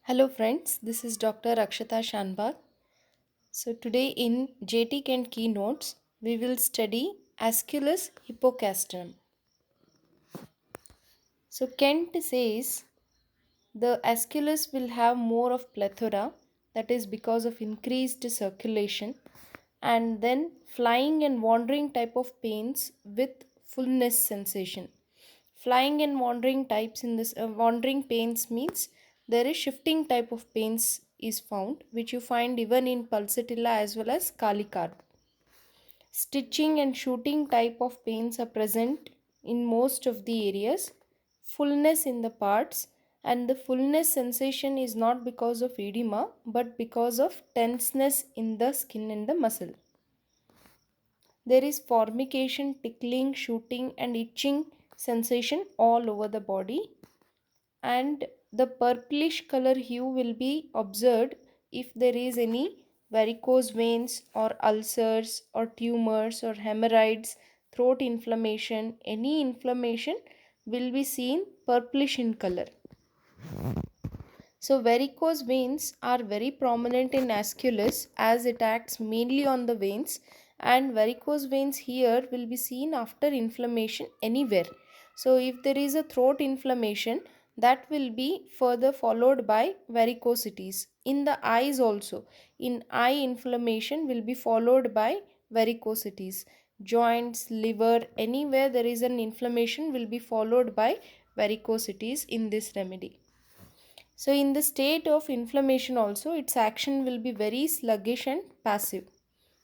Hello friends, this is Dr. Akshata Shanbag. So today in J.T.Kent Keynotes, we will study Aesculus Hippocastanum. So Kent says the Aesculus will have more of plethora, that is because of increased circulation, and then flying and wandering type of pains with fullness sensation. Flying and wandering types in this wandering pains means there is shifting type of pains is found, which you find even in pulsatilla as well as calicarp. Stitching and shooting type of pains are present in most of the areas. Fullness in the parts, and the fullness sensation is not because of edema but because of tenseness in the skin and the muscle. There is formication, tickling, shooting and itching sensation all over the body, and the purplish color hue will be observed if there is any varicose veins or ulcers or tumors or hemorrhoids, throat inflammation. Any inflammation will be seen purplish in color. So varicose veins are very prominent in Aesculus as it acts mainly on the veins, and varicose veins here will be seen after inflammation anywhere. So if there is a throat inflammation, that will be further followed by varicosities. In the eyes also, in eye inflammation will be followed by varicosities. Joints, liver, anywhere there is an inflammation will be followed by varicosities in this remedy. So in the state of inflammation also, its action will be very sluggish and passive.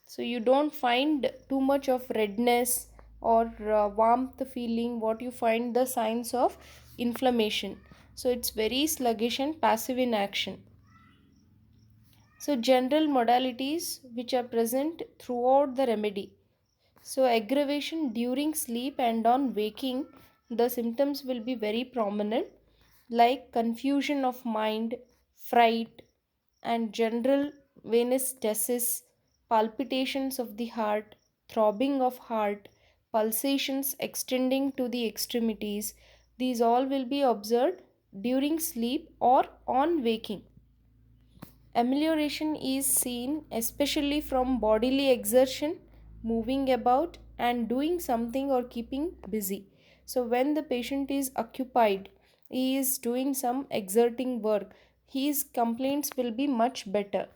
So you don't find too much of redness or warmth feeling what you find the signs of inflammation. So it's very sluggish and passive in action. So general modalities which are present throughout the remedy. So aggravation during sleep and on waking, the symptoms will be very prominent, like confusion of mind, fright, and general venous stasis, palpitations of the heart, throbbing of heart, pulsations extending to the extremities. These all will be observed during sleep or on waking. Amelioration is seen especially from bodily exertion, moving about, and doing something or keeping busy. So, when the patient is occupied, he is doing some exerting work, his complaints will be much better.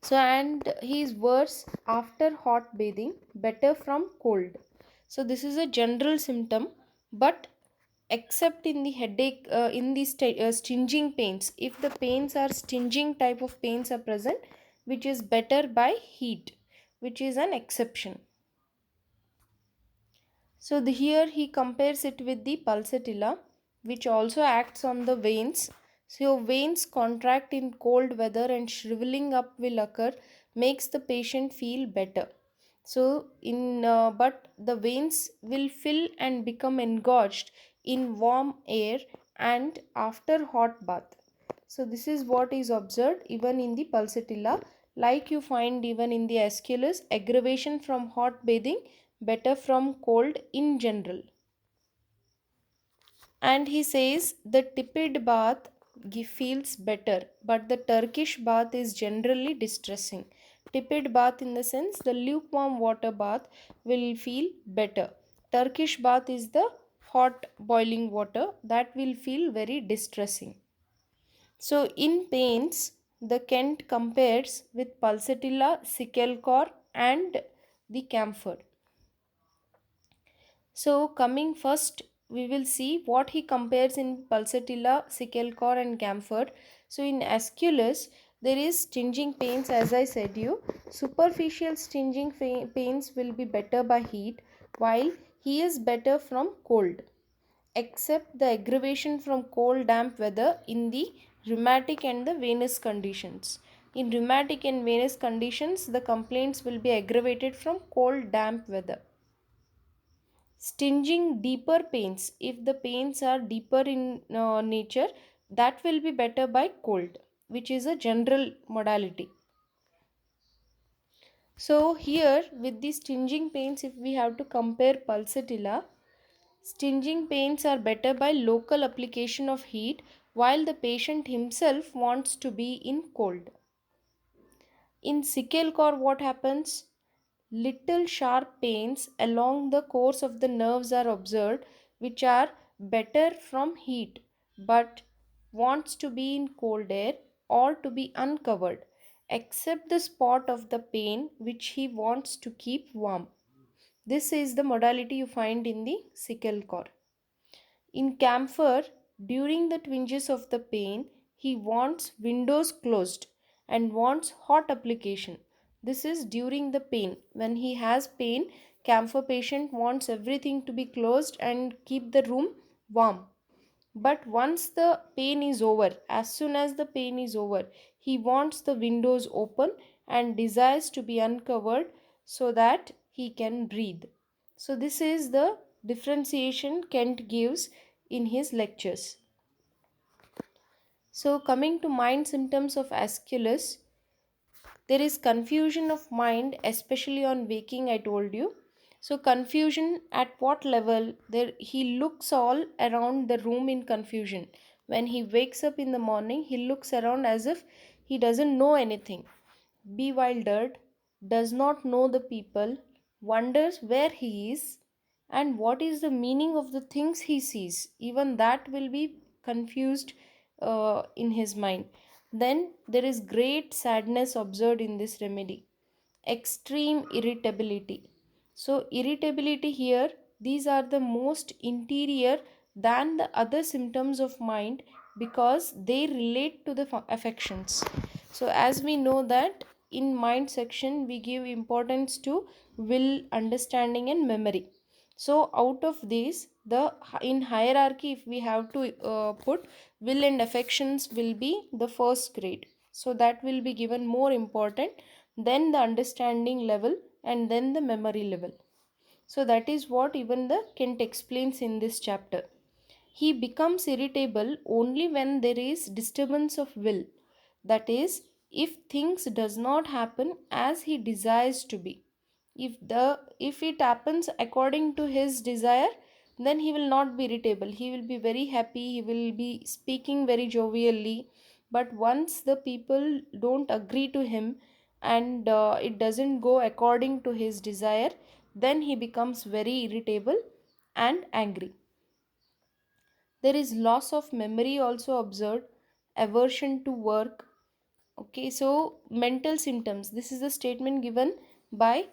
So, and he is worse after hot bathing, better from cold. So, this is a general symptom, but except in the headache, in the stinging pains, if the pains are stinging type of pains are present, which is better by heat, which is an exception. So here he compares it with the pulsatilla, which also acts on the veins. So veins contract in cold weather and shriveling up will occur, makes the patient feel better. So but the veins will fill and become engorged in warm air and after hot bath. So this is what is observed even in the pulsatilla, like you find even in the Aesculus, aggravation from hot bathing, better from cold in general. And he says the tepid bath feels better, but the Turkish bath is generally distressing. Tepid bath in the sense the lukewarm water bath will feel better. Turkish bath is the hot boiling water that will feel very distressing. So in pains, the Kent compares with pulsatilla, sickle and the camphor. So coming first, we will see what he compares in pulsatilla, sickle and camphor. So in Aesculus, there is stinging pains, as I said you. Superficial stinging pains will be better by heat, while he is better from cold, except the aggravation from cold damp weather in the rheumatic and the venous conditions. In rheumatic and venous conditions, the complaints will be aggravated from cold damp weather. Stinging deeper pains, if the pains are deeper in nature, that will be better by cold, which is a general modality. So here with the stinging pains, if we have to compare pulsatilla, stinging pains are better by local application of heat, while the patient himself wants to be in cold. In sickle core, what happens? Little sharp pains along the course of the nerves are observed, which are better from heat, but wants to be in cold air or to be uncovered, except the spot of the pain which he wants to keep warm. This is the modality you find in the sickle core. In camphor, during the twinges of the pain, he wants windows closed and wants hot application. This is during the pain. When he has pain, camphor patient wants everything to be closed and keep the room warm. But once the pain is over, as soon as the pain is over, he wants the windows open and desires to be uncovered so that he can breathe. So, this is the differentiation Kent gives in his lectures. So, coming to mind symptoms of Aesculus, there is confusion of mind, especially on waking, I told you. So confusion at what level? There he looks all around the room in confusion. When he wakes up in the morning, he looks around as if he doesn't know anything, bewildered, does not know the people, wonders where he is and what is the meaning of the things he sees. Even that will be confused in his mind. Then there is great sadness observed in this remedy, extreme irritability. So, irritability here, these are the most interior than the other symptoms of mind because they relate to the affections. So, as we know that in mind section we give importance to will, understanding, and memory. So, out of these, the in hierarchy, if we have to put, will and affections will be the first grade. So, that will be given more important, then the understanding level, and then the memory level. So, that is what even the Kent explains in this chapter. He becomes irritable only when there is disturbance of will. That is, if things does not happen as he desires to be. If it happens according to his desire, then he will not be irritable. He will be very happy. He will be speaking very jovially. But once the people don't agree to him and it doesn't go according to his desire, then he becomes very irritable and angry. There is loss of memory also observed, aversion to work. Okay, so mental symptoms. This is a statement given by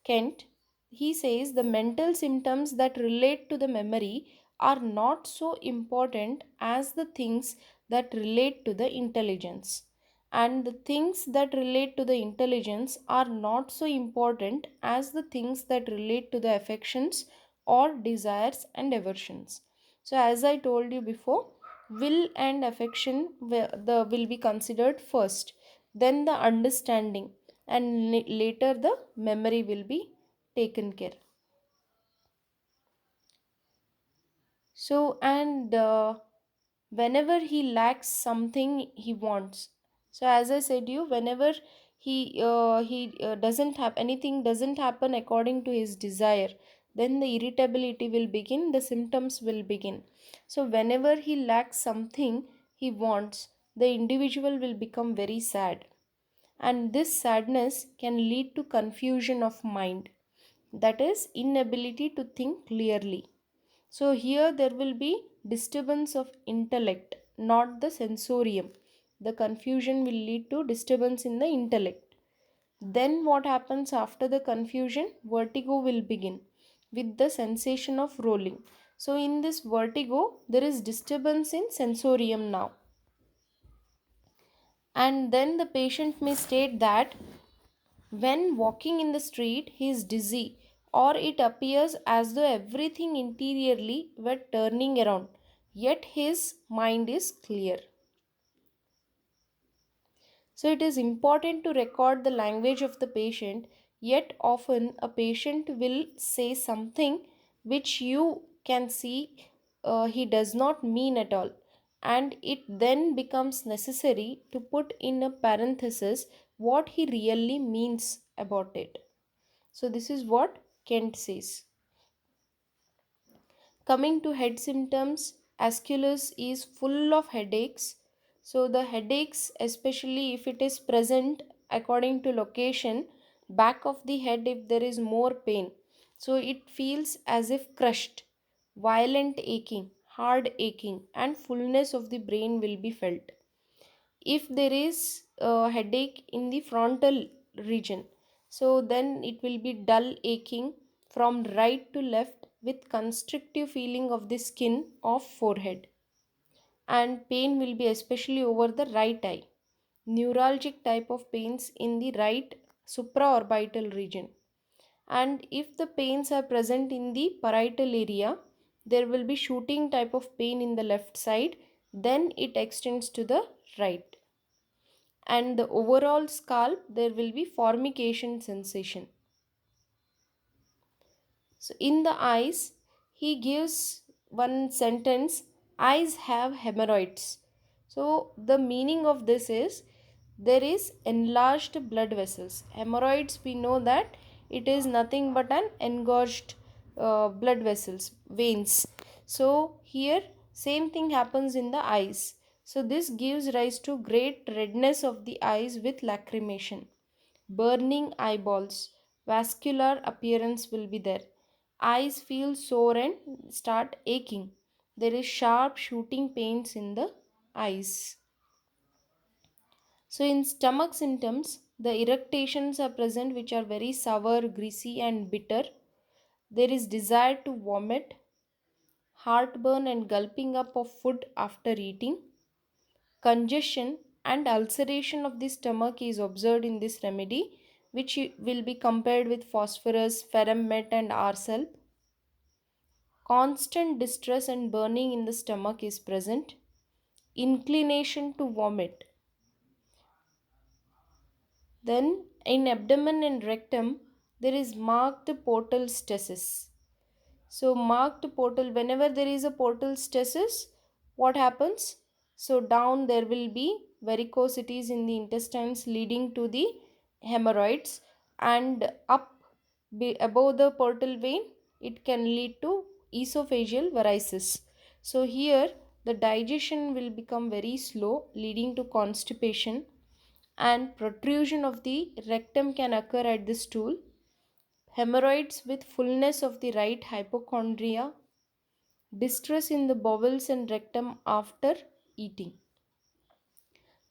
Kent. He says the mental symptoms that relate to the memory are not so important as the things that relate to the intelligence. And the things that relate to the intelligence are not so important as the things that relate to the affections or desires and aversions. So, as I told you before, will and affection will be considered first, then the understanding, and later the memory will be taken care. So, and whenever he lacks something he wants. So, as I said you, whenever he doesn't have anything, doesn't happen according to his desire, then the irritability will begin, the symptoms will begin. So, whenever he lacks something he wants, the individual will become very sad, and this sadness can lead to confusion of mind, that is inability to think clearly. So here there will be disturbance of intellect, not the sensorium. The confusion will lead to disturbance in the intellect. Then what happens after the confusion? Vertigo will begin with the sensation of rolling. So in this vertigo there is disturbance in sensorium now. And then the patient may state that when walking in the street, he is dizzy, or it appears as though everything interiorly were turning around, yet his mind is clear. So, it is important to record the language of the patient, yet, often a patient will say something which you can see he does not mean at all, and it then becomes necessary to put in a parenthesis what he really means about it. So, this is what Kent says. Coming to head symptoms, Aesculus is full of headaches. So the headaches, especially if it is present according to location, back of the head if there is more pain. So it feels as if crushed, violent aching, hard aching, and fullness of the brain will be felt. If there is a headache in the frontal region, so then it will be dull aching from right to left with constrictive feeling of the skin of forehead, and pain will be especially over the right eye. Neuralgic type of pains in the right supraorbital region. And if the pains are present in the parietal area, there will be shooting type of pain in the left side, then it extends to the right. And the overall scalp, there will be formication sensation. So in the eyes, he gives one sentence, eyes have hemorrhoids. So the meaning of this is there is enlarged blood vessels. Hemorrhoids, we know that it is nothing but an engorged blood vessels, veins. So here same thing happens in the eyes. So this gives rise to great redness of the eyes with lacrimation, burning eyeballs, vascular appearance will be there. Eyes feel sore and start aching. There is sharp shooting pains in the eyes. So in stomach symptoms, the irritations are present which are very sour, greasy and bitter. There is desire to vomit, heartburn and gulping up of food after eating. Congestion and ulceration of the stomach is observed in this remedy, which will be compared with phosphorus, ferrum met and arselp. Constant distress and burning in the stomach is present. Inclination to vomit. Then in abdomen and rectum, there is marked portal stasis. So marked portal, whenever there is a portal stasis, what happens? So down there will be varicosities in the intestines leading to the hemorrhoids, and up above the portal vein it can lead to esophageal varices. So here the digestion will become very slow, leading to constipation, and protrusion of the rectum can occur at the stool. Hemorrhoids with fullness of the right hypochondria, distress in the bowels and rectum after eating.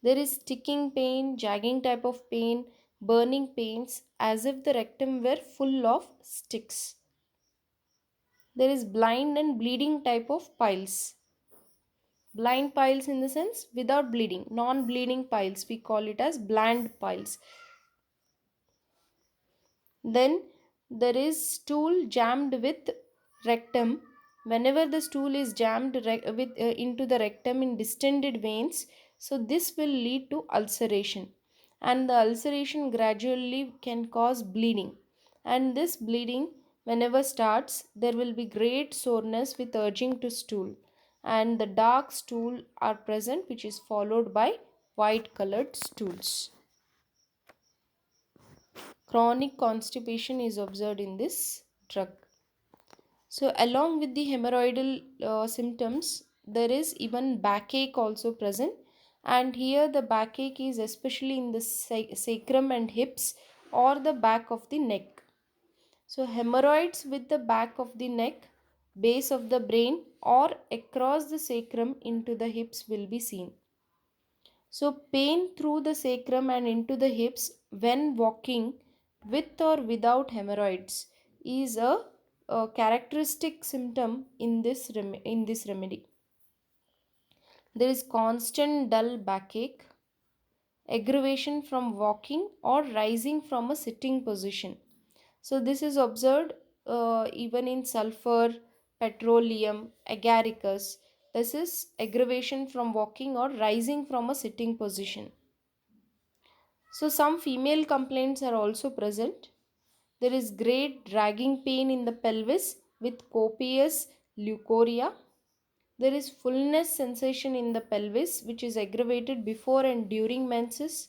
There is sticking pain, jagging type of pain, burning pains as if the rectum were full of sticks. There is blind and bleeding type of piles. Blind piles in the sense without bleeding, non bleeding piles, we call it as bland piles. Then there is stool jammed with rectum. Whenever the stool is jammed into the rectum in distended veins, so this will lead to ulceration, and the ulceration gradually can cause bleeding. And this bleeding, whenever starts, there will be great soreness with urging to stool, and the dark stool are present, which is followed by white colored stools. Chronic constipation is observed in this drug. So along with the hemorrhoidal symptoms, there is even backache also present, and here the backache is especially in the sacrum and hips or the back of the neck. So hemorrhoids with the back of the neck, base of the brain or across the sacrum into the hips will be seen. So pain through the sacrum and into the hips when walking with or without hemorrhoids is a characteristic symptom in this remedy. There is constant dull backache, aggravation from walking or rising from a sitting position. So this is observed even in sulfur, petroleum, agaricus. This is aggravation from walking or rising from a sitting position. So some female complaints are also present. There is great dragging pain in the pelvis with copious leukorrhea. There is fullness sensation in the pelvis which is aggravated before and during menses.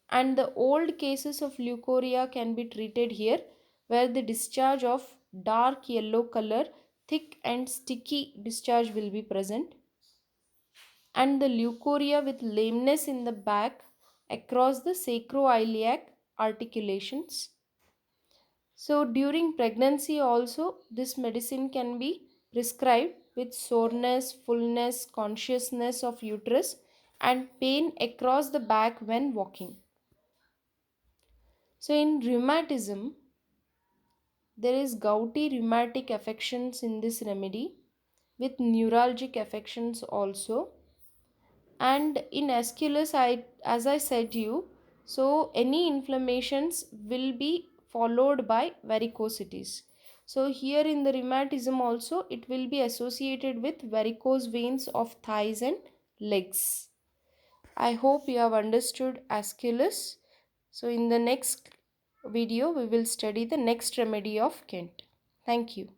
And the old cases of leukorrhea can be treated here, where the discharge of dark yellow color thick and sticky discharge will be present, and the leukorrhea with lameness in the back across the sacroiliac articulations. So during pregnancy also this medicine can be prescribed with soreness, fullness, consciousness of uterus and pain across the back when walking. So in rheumatism, there is gouty rheumatic affections in this remedy with neuralgic affections also. And in Aesculus, as I said to you, so any inflammations will be followed by varicosities. So here in the rheumatism also it will be associated with varicose veins of thighs and legs. I hope you have understood Aesculus. So in the next video we will study the next remedy of Kent. Thank you.